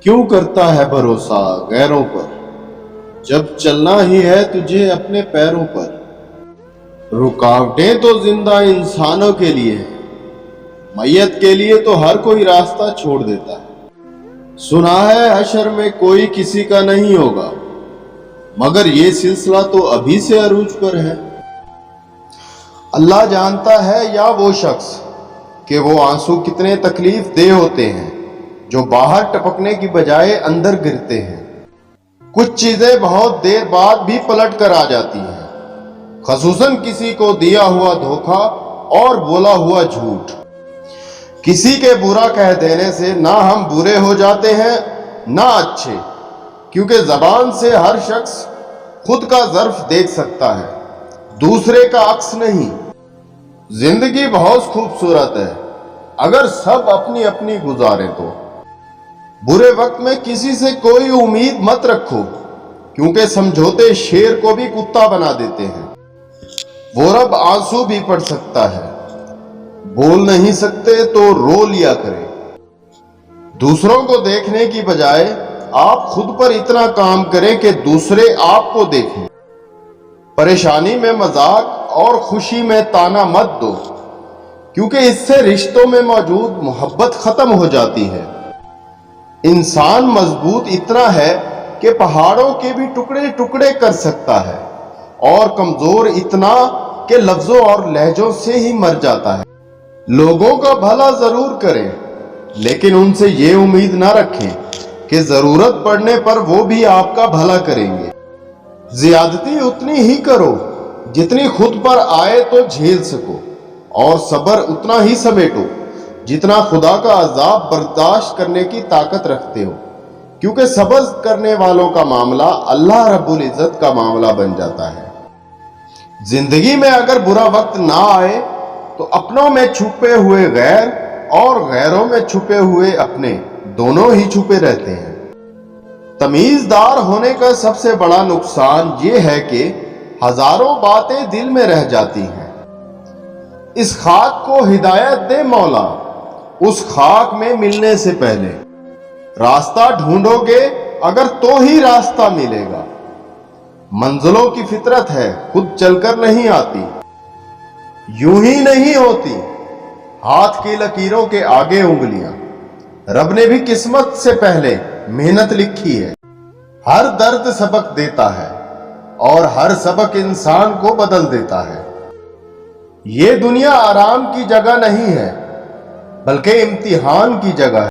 کیوں کرتا ہے بھروسہ غیروں پر، جب چلنا ہی ہے تجھے اپنے پیروں پر؟ رکاوٹیں تو زندہ انسانوں کے لیے ہیں، میت کے لیے تو ہر کوئی راستہ چھوڑ دیتا ہے۔ سنا ہے حشر میں کوئی کسی کا نہیں ہوگا، مگر یہ سلسلہ تو ابھی سے عروج پر ہے۔ اللہ جانتا ہے یا وہ شخص کہ وہ آنسو کتنے تکلیف دہ ہوتے ہیں جو باہر ٹپکنے کی بجائے اندر گرتے ہیں۔ کچھ چیزیں بہت دیر بعد بھی پلٹ کر آ جاتی ہیں، خصوصاً کسی کو دیا ہوا دھوکہ اور بولا ہوا جھوٹ۔ کسی کے برا کہہ دینے سے نہ ہم برے ہو جاتے ہیں نہ اچھے، کیونکہ زبان سے ہر شخص خود کا ظرف دیکھ سکتا ہے، دوسرے کا عکس نہیں۔ زندگی بہت خوبصورت ہے اگر سب اپنی اپنی گزاریں تو۔ برے وقت میں کسی سے کوئی امید مت رکھو، کیونکہ سمجھوتے شیر کو بھی کتا بنا دیتے ہیں۔ وہ رب آنسو بھی پڑھ سکتا ہے، بول نہیں سکتے تو رو لیا کرے۔ دوسروں کو دیکھنے کی بجائے آپ خود پر اتنا کام کریں کہ دوسرے آپ کو دیکھیں۔ پریشانی میں مذاق اور خوشی میں تانا مت دو، کیونکہ اس سے رشتوں میں موجود محبت ختم ہو جاتی ہے۔ انسان مضبوط اتنا ہے کہ پہاڑوں کے بھی ٹکڑے ٹکڑے کر سکتا ہے، اور کمزور اتنا کہ لفظوں اور لہجوں سے ہی مر جاتا ہے۔ لوگوں کا بھلا ضرور کریں، لیکن ان سے یہ امید نہ رکھیں کہ ضرورت پڑنے پر وہ بھی آپ کا بھلا کریں گے۔ زیادتی اتنی ہی کرو جتنی خود پر آئے تو جھیل سکو، اور صبر اتنا ہی سمیٹو جتنا خدا کا عذاب برداشت کرنے کی طاقت رکھتے ہو، کیونکہ صبر کرنے والوں کا معاملہ اللہ رب العزت کا معاملہ بن جاتا ہے۔ زندگی میں اگر برا وقت نہ آئے تو اپنوں میں چھپے ہوئے غیر اور غیروں میں چھپے ہوئے اپنے دونوں ہی چھپے رہتے ہیں۔ تمیزدار ہونے کا سب سے بڑا نقصان یہ ہے کہ ہزاروں باتیں دل میں رہ جاتی ہیں۔ اس خاک کو ہدایت دے مولا، اس خاک میں ملنے سے پہلے راستہ ڈھونڈو گے اگر تو ہی راستہ ملے گا۔ منزلوں کی فطرت ہے، خود چل کر نہیں آتی، یوں ہی نہیں ہوتی ہاتھ کی لکیروں کے آگے انگلیاں۔ رب نے بھی قسمت سے پہلے محنت لکھی ہے۔ ہر درد سبق دیتا ہے اور ہر سبق انسان کو بدل دیتا ہے۔ یہ دنیا آرام کی جگہ نہیں ہے، بلکہ امتحان کی جگہ ہے۔